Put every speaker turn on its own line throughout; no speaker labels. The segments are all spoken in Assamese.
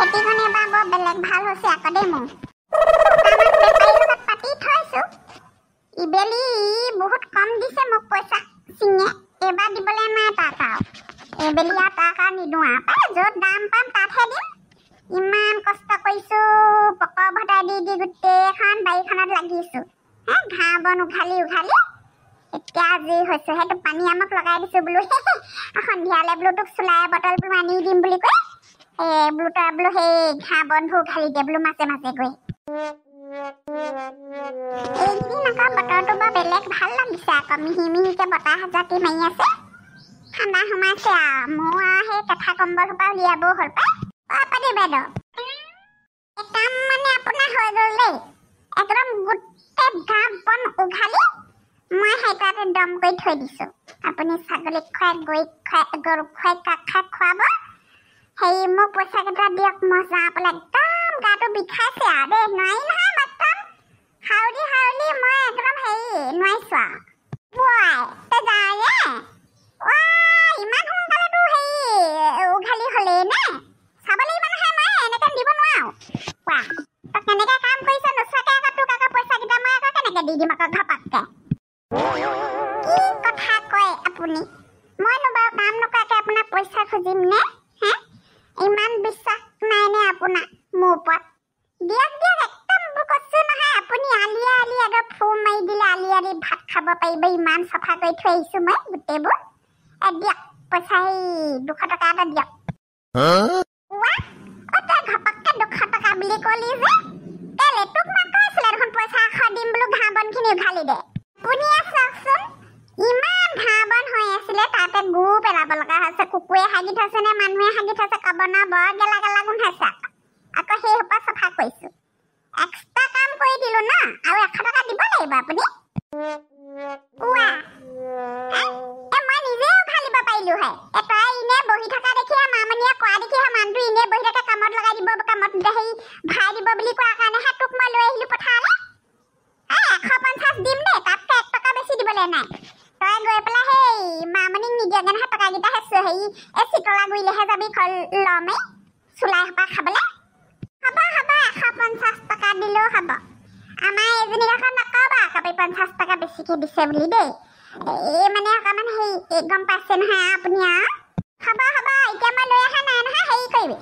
খেতিখনে বা বৰ বেলেগ ভাল হৈছে আকৌ দেই মোৰ আমাৰ বেপাৰীৰ লগত পাতি থৈছো ইবেলি বহুত কম দিছে মোক পইচা চিঙে এবাৰ দিবলৈ নাই তাক আৰু এবেলি আৰু তাক আৰু নিদিওঁ আৰু য'ত দাম পাম তাতহে দিম ইমান কষ্ট কৰিছো পকৰ ভটাই দি গোটেইখন বাৰীখনত লাগিছো ঘাঁহ বন উঘালি এতিয়া যি হৈছে সেইটো পানী আমাক লগাই দিছো বোলো সন্ধিয়ালে বোলো তোক চুলাই বটলটো আনি দিম বুলি কৈ বোলো তই বোলো সেই ঘাঁহ বনবোৰ উঘালি দিয়ে বোলো মাজে মাজে গৈ এইকেইদিন আকৌ বতৰটো বৰ বেলেগ ভাল লাগিছে আকৌ মিহিকে বতাহ জাতি মাৰি আছে ঠাণ্ডা সোমাইছে আৰু মোৰ আৰু সেই কেঁথা কম্বল সোপা উলিয়াবও হ'ল পাতি বাইদেউ কাম মানে আপোনাৰ হৈ গ'ল দেই একদম গোটেই ঘাঁহ বন উঘালি মই সেইটাতে দম কৰি থৈ দিছো আপুনি ছাগলীক খুৱাই গৰুক খুৱাই কাক খাই খুৱাব সেই মোক পইচা কেইটা দিয়ক মই যাওঁ বোলে একদম গাটো বিষাইছে আৰু দেই নোৱাৰি নহয় মাত্ৰ হাউলি মই একদম হেৰি নোৱাৰিছো আৰু তই যাওঁ ইমান সোনকালেতো হেৰি উঘালি হ'লেই নে চাব লাগিব নহয় মই এনেকৈ দিব নোৱাৰো কোৱা তই কেনেকৈ কাম কৰিছ নোচোৱাকৈ আকৌ তোক আকৌ পইচা কেইটা মই আকৌ কেনেকৈ দি দিম আকৌ ঘপককৈ কি কথা কয় আপুনি মইনো বাৰু কাম নকৰাকৈ আপোনাক পইচা খুজিম নে ইমান বিশ্বাস নাই নে আপোনাৰ মোৰ ওপৰত দিয়ক একদম কৈছো নহয় আপুনি আলিয়ে একদম ফু মাৰি দিলে আলি ভাত খাব পাৰিব ইমান চাফা কৰি থৈ আহিছো মই গোটেইবোৰ দিয়ক পইচা সেই 200 টকা এটা দিয়ক তই ঘপককৈ 200 টকা বুলি ক'লি যে কেলে তোক মই কৈছিলে দেখোন পইচা 100 দিম বোলো ঘাঁহ বনখিনি উঘালি দে আপুনিয়ে চাওকচোন ইমান ঘাঁহ বন হৈ আছিলে তাতে গু পেলাব লগা হৈছে কুকুৰে হাগি থৈছে নে মানুহে হাগি থৈছে ক'ব না বৰ গেলা গোন্ধাইছে আকৌ সেই সোপা চাফা কৰিছো এক্সট্ৰা কাম কৰি দিলো না আৰু 100 টকা দিব লাগিব আপুনি মই নিজে উঘালিব পাৰিলো হয় তই ইনে বহি থকা দেখিহে মামনিয়ে কোৱা দেখিহে মানুহটো ইনে বহি থকা কামত লগাই দিব কামত সেই ভাই দিব বুলি কোৱা কাৰণেহে তোক মই লৈ আহিলো পথাৰলৈ 150 দিম দেই তাতকৈ 1 টকা বেছি দিবলৈ নাই তই গৈ পেলাই সেই মামনিক নিদিয়াকে নহয় টকাকেইটা হেৰি এই চিতলা গুৰিলেহে যাবি লমেই চুলাই সোপা খাবলৈ হ'ব 150 টকা দিলেও হ'ব আমাৰ এজনী দেখোন নকবা আকৌ 50 টকা বেছিকৈ দিছে বুলি দেই এই মানে অকণমান হেৰি গম পাইছে নহয় আপুনি আৰু হ'ব এতিয়া মই লৈ অহা নাই নহয় হেৰি কৰিবি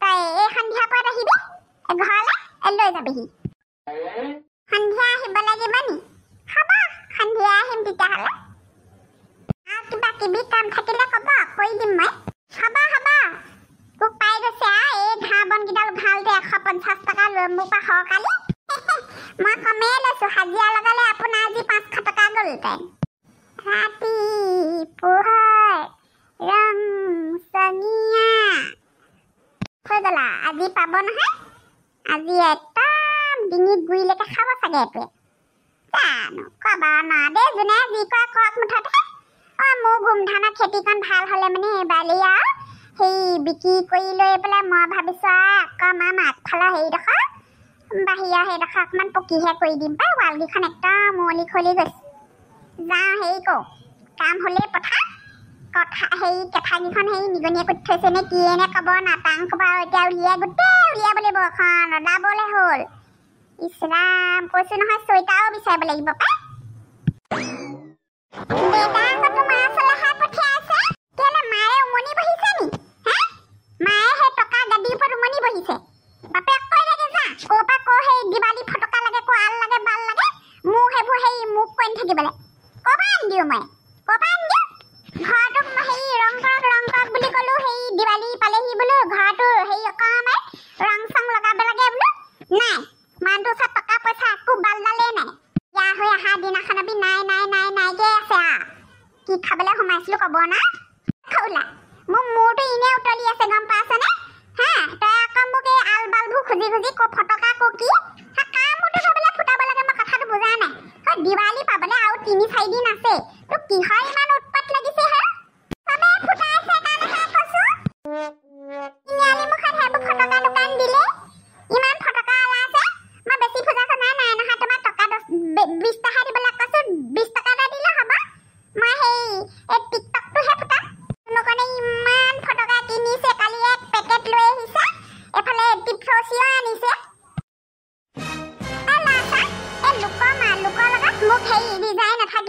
তই এই সন্ধিয়া পৰত আহিবি ঘৰলৈ লৈ যাবিহি সন্ধিয়া আহিব লাগিব নি হ'ব সন্ধিয়া আহিম তেতিয়াহ'লে আৰু কিবা কিবি কাম থাকিলে ক'ব কৰি দিম মই হ'ব তোক পাই গৈছে এই ঘাঁহ বনকেইডাল উঘালতে 150 টকা লৈ মোৰ পৰা সৰকালি মই কমেই লৈছো হাজিৰা লগালে আপোনাৰ আজি 500 টকা গ'লহেঁতেন ৰাতি পোহৰ ৰং চঙীয়া হৈ গ'লা আজি পাব নহয় আজি একদম ডিঙিত গুৰিলৈকে খাব চাগে এইটোৱে জানো ক'ব না দেই যোনে যি কয় কওক মুঠতে মোৰ গোমধানৰ খেতিখন ভাল হ'লে মানে এইবাৰলৈ আৰু সেই বিক্ৰী কৰি লৈ পেলাই মই ভাবিছো আকৌ আমাৰ আগফালৰ হেৰিডোখৰ বাহিৰৰ সেইডোখৰ অকণমান পকীহে কৰি দিম পাই ৱালকেইখন একদম মুৱলি খলি গৈছে যাওঁ হেৰি কৰোঁ কাম হ'লেই পথাৰ হেৰি কেঁঠাকেইখন হেৰি নিগনিয়ে কুটি থৈছে নে কিয়ে নে ক'ব নাটাং ক'ব আৰু এতিয়া উলিয়াব লাগিব এখন ৰদাবলৈ হ'ল ইছৰাম কৈছো নহয় চুৱেটাৰো বিচাৰিব লাগিব পাই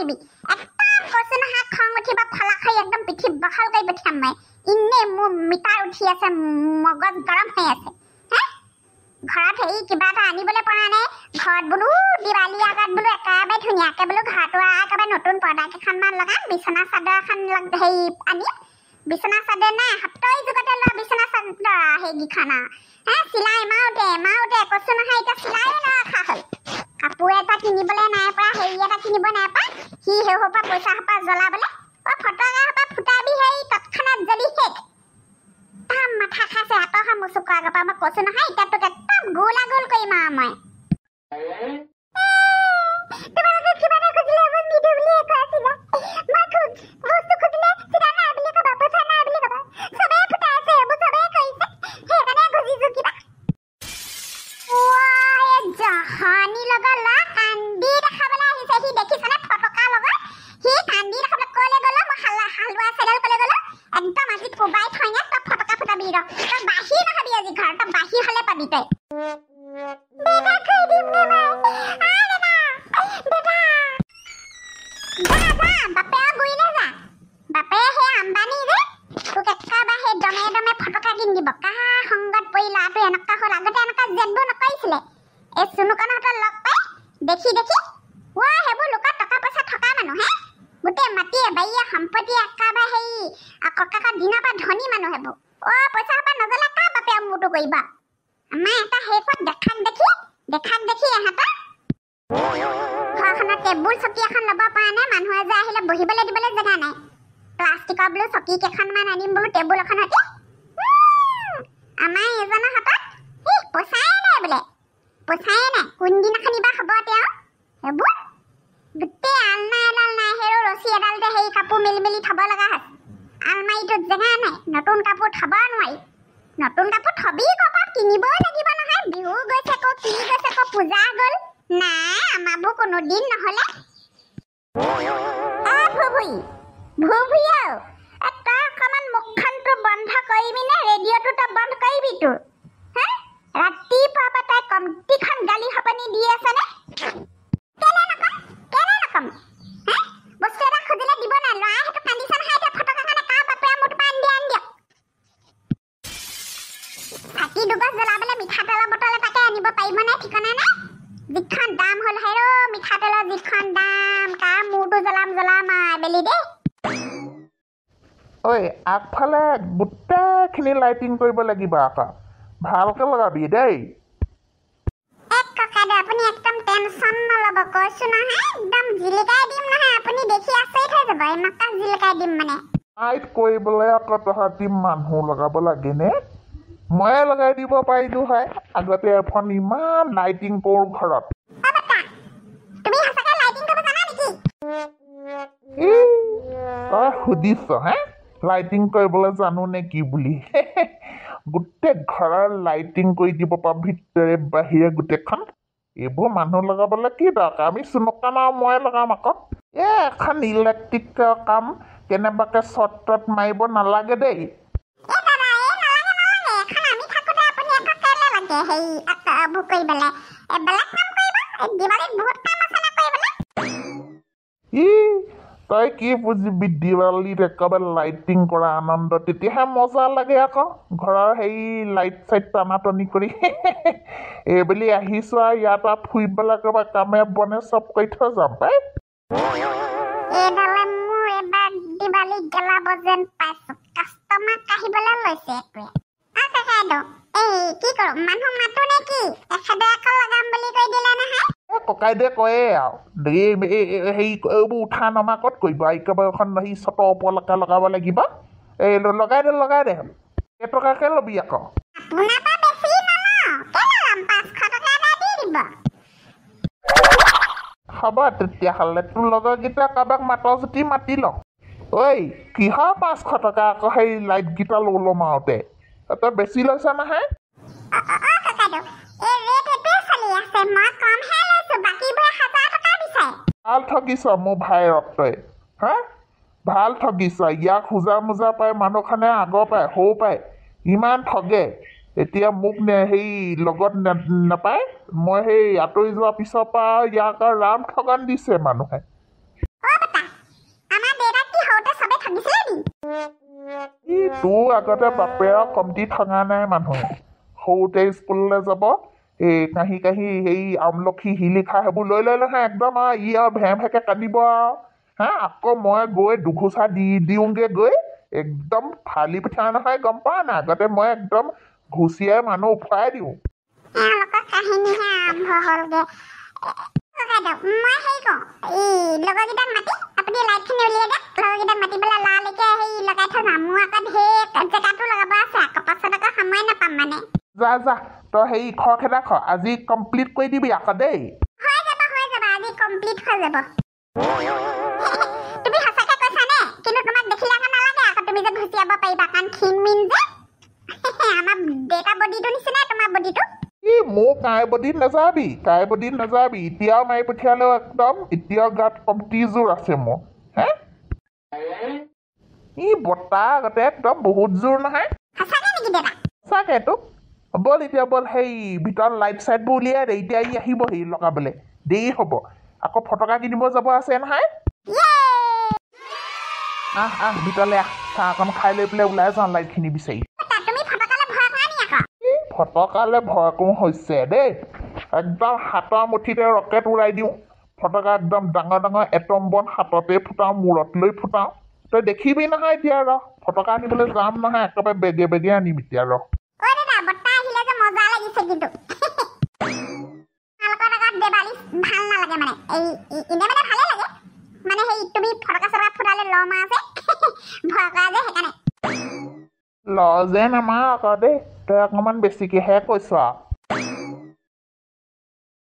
নাথাকিবি একদম কৈছো নহয় খং উঠিব ফলা খাই একদম পিঠি বখাল কৰি পঠিয়াম মই ইনে মোৰ মিটাৰ উঠি আছে মগজ গৰম হৈ আছে ঘৰত হেৰি কিবা এটা আনিবলৈ পৰা নাই ঘৰত বোলো দিৱালী আগত বোলো একেবাৰে ধুনীয়াকৈ বোলো ঘৰটো একেবাৰে নতুন পৰ্দা কেইখনমান লগাম বিচনা চাদৰ এখন হেৰি আনি বিচনা চাদৰ নাই হাতৰ যুগতে লোৱা বিচনা চাদৰ সেইকেইখন চিলাই মাওতে কৈছো নহয় এতিয়া চিলাই নৰখা হ'ল কাপোৰ এটা কিনিবলৈ নাই পৰা হেৰি এটা কিনিব নাই পৰা সি সেই সোপা পইচা সোপা জ্বলাবলৈ ফটকা সোপা ফুটাবি হেৰি তৎক্ষণাত জ্বলি শেষ মাথা খাইছে হাতৰ মোৰ চকুৰ আগৰ পৰা মই কৈছো নহয় এতিয়া তোক একদম গোলা গোল কৰিম আৰু মই তোমালোকে কিবা এটা খুজিলে মই নিদো বুলিয়ে কৈছিলা মই বস্তু খুজিলে চিধা নাই বুলি ক'বা পইচা নাই বুলি ক'বা চবেই ফুটাইছে এইবোৰ চবেই কৰিছে সেইকাৰণে খুজিছো কিবা জাহানি লগৰ ল'ৰা কান্দি দেখাবলৈ আহিছে সি দেখিছেনে ফটকা লগত সি কান্দি দেখাবলৈ ক'লে গ'লো মই হালোৱা চেডেল ক'লে গ'লো একদম আজি কোবাই থৈ নে তই ফটকা ফুটাবি ৰ তই বাহিৰ নাখাবি আজি ঘৰ তই বাহিৰ হ'লে পাবি তই বেটা কৈ দিম নে মই বাপে গুৰিলে যা বাপে সেই আম্বানী যে তোক একেবাৰে সেই দমে ফটকা কিনি দিব কাৰ সংগত পৰি ল'ৰাটো এনেকুৱা হ'ল আগতে এনেকুৱা জেদবোৰ নকৰিছিলে এই চুনুকণহঁতৰ লগ পাই দেখি সেইবোৰ লোকৰ টকা পইচা থকা মানুহ গোটেই মাটিয়ে বাৰীয়ে সম্পত্তি একেবাৰে সেই ককাকৰ দিনৰ পৰা ধনী মানুহ সেইবোৰ পইচা সোপা নজলে কাৰ বাপে মূৰটো কৰিব আমাৰ এটা সেইপত দেখাক দেখি এহেঁতৰ ঘৰখনত টেবুল চকী এখন ল'ব পৰা নাই মানুহ এজন আহিলে বহিবলৈ দিবলৈ জেগা নাই প্লাষ্টিকৰ বোলো চকী কেইখনমান আনিম বোলো টেবুল এখনতে আমাৰ এজনৰ হাতত পইচাই নাই বোলে পইচাই নাই কোনদিনাখন বা হ'ব তেওঁ সেইবোৰ গোটেই আলনা এডাল নাই হেৰো ৰছী এডালতে সেই কাপোৰ মেলি থ'ব লগা হয় আলমাৰিটোত জেগা নাই নতুন কাপোৰ থ'ব নোৱাৰি নতুন কাপোৰ থবি ক'ৰবাত কিনিবই লাগিব নহয় বিহু গৈছে কি গৈছে পূজা গ'ল নাই আমাৰবোৰ কোনো দিন নহ'লে ভুভুই তই অকণমান মুখখনটো বন্ধ কৰিবি নে ৰেডিঅ'টো তই বন্ধ কৰিবি তোৰ ৰাতিপুৱাৰ পৰা তই কমটিখন গালি সপনি দি আছেনে কেলে নকম বস্তু এটা খুজিলে দিব নাই ল'ৰাই সেইটো কান্দিছে নহয় এতিয়া ফটকাখন কাৰ বাপে মোৰ পৰা আনি দিয়ক চাকি দুগছ জ্বলাবলৈ মিঠাতেলৰ বটল এটাকে আনিব পাৰিব নাই ঠিকনা নাই যিখন দাম হ'ল হেৰো মিঠাতেলৰ যিখন দাম কাৰ মূৰটো জ্বলাম আবেলি দেই
ঐ আগফালে গোটেইখিনি লাইটিং কৰিব লাগিব আকৌ ভালকৈ লগাবি দেই
ককাইদেউ আপুনি একদম টেনশ্যন নল'ব কৈছো নহয় একদম জিলিকাই দিম নহয় আপুনি দেখি আচৰিত হৈ যাব এনেকুৱা জিলিকাই দিম মানে
লাইট কৰিবলৈ আকৌ তহঁতি মানুহ লগাব লাগেনে ময়ে লগাই দিব পাৰিলোঁ হয় আগতে এখন ইমান লাইটিং কৰোঁ ঘৰত
তুমি সঁচাকৈ লাইটিং কৰিব জানা নেকি
তই সুধিছ লাইটিং কৰিবলৈ জানো নে কি বুলি গোটেই ঘৰৰ লাইটিং কৰি দিব পাৰ ভিতৰে বাহিৰে গোটেইখন এইবোৰ মানুহ লগাবলৈ কি দৰকাৰ আমি চুনুকান আৰু মই লগাম আকৌ এখন ইলেক্ট্ৰিকৰ কাম কেনেবাকৈ চৰ্টত মাৰিব নালাগে দেই তই কি বুজিবি দিৱালীত একেবাৰে লাইটিং কৰা আনন্দ তেতিয়াহে মজা লাগে আকৌ ঘৰৰ সেই লাইট চাইট টানাটনি কৰি এইবুলি আহিছোঁ আৰু ইয়াৰ পৰা ফুৰিবলৈ একেবাৰে কামে বনে চব কৰি থৈ যাম পাই ককাইদেৱে কয়ে আৰু এইবোৰ উঠা নমা ক'ত কৰিব একেবাৰে এখন সেই চটৰ ওপৰলৈকে লগাব লাগিব এই লগাই দে কেইটকাকৈ ল'বি আকৌ হ'ব তেতিয়াহ'লে তোৰ লগৰকেইটা কাৰোবাক মাতৰ যদি মাতি লওঁ ঐ কিহৰ 500 টকা আকৌ সেই লাইটকেইটা ল'ম আৰুতে তই বেছি লৈছ নহয় ভাল ঠগিছ মোৰ ভাইৰক তই ভাল ঠগিছ ইয়াক খোজা মোজা পাই মানুহখনে আগৰ পাই সৰু পাই ইমান ঠগে এতিয়া মোক সেই লগত নাপায় মই সেই আঁতৰি যোৱাৰ পিছৰ পৰা ইয়াক আৰু ৰাম ঠগান দিছে মানুহে ই তোৰ আগতে বাপেৰক কমটি ঠগা নাই মানুহে সৰুতে স্কুললৈ যাব এই কাঁহি কাঁহি সেই আমলখি শিলিখা সেইবোৰ লৈ লৈ নহয় একদম আৰু ই আৰু ভে ভেকে কান্দিব আৰু হা আকৌ মই গৈ দুঘোচা দিওঁগে গৈ একদম ফালি পিঠা নহয় গম পাৱ না আগতে মই একদম ঘুচিয়াই মানুহ উঠুৱাই দিওঁ
এওঁলোকৰ কাহিনীহে আৰম্ভ হ'লগে ককাইদেউ মই হেৰি কওঁ লগৰকেইটাক মাতি আপুনি লাইটখিনি উলিয়াই দিয়ক লগৰকেইটাক মাতি পেলাই লালৈকে হেৰি লগাই থৈ যাম মোৰ আকৌ ঢেৰ জেগাটো লগাব আছে আকৌ পাছত আকৌ সময় নাপাম মানে
যা যা তই হেৰি খৰখেদা খ আজি কমপ্লিট কৰি দিবি আকৌ দেই
হৈ যাব আজি কমপ্লিট হৈ যাব তুমি সঁচাকে কৈছানে কিন্তু তোমাক দেখিলে আকৌ নালাগে আকৌ তুমি যে ঘুচিয়াব পাৰিবা কাৰণ ক্ষীণ যে আমাৰ ডেটা বডিটো নিচিনাই তোমাৰ বডিটো
ই মোক কাঁইবদীত নাযাবি এতিয়াও মাৰি পঠিয়ালেও একদম এতিয়াও গাত কমটি জোৰ আছে মোৰ হে ই বতাহ আগতে একদম বহুত জোৰ নহয়
সঁচাকে নেকি দেতা
সঁচাকে তোক বল এতিয়া বল সেই ভিতৰত লাইট চাইটবোৰ উলিয়াই দে এতিয়া ই আহিবহি লগাবলৈ দেৰি হ'ব আকৌ ফটকা কিনিব যাব আছে নহয় আহ ভিতৰলৈ আহ চাহ অকণ খাই লৈ পেলাই ওলাই যাওঁ লাইটখিনি বিচাৰি ফটকালে ভয় কৰোঁ হৈছে দেই একদম হাতৰ মুঠিতে ৰকেট উৰাই দিওঁ ফটকা একদম ডাঙৰ ডাঙৰ এটম বন হাততে ফুটাওঁ মূৰত লৈ ফুটাওঁ তই দেখিবি নহয় এতিয়া ৰ ফটকা আনিবলৈ যাম নহয় একেবাৰে বেগে বেগে আনিম এতিয়া ৰ ল যেন আমাৰ আকৌ দেই তই অকণমান বেছিকেহে কৈছ আৰু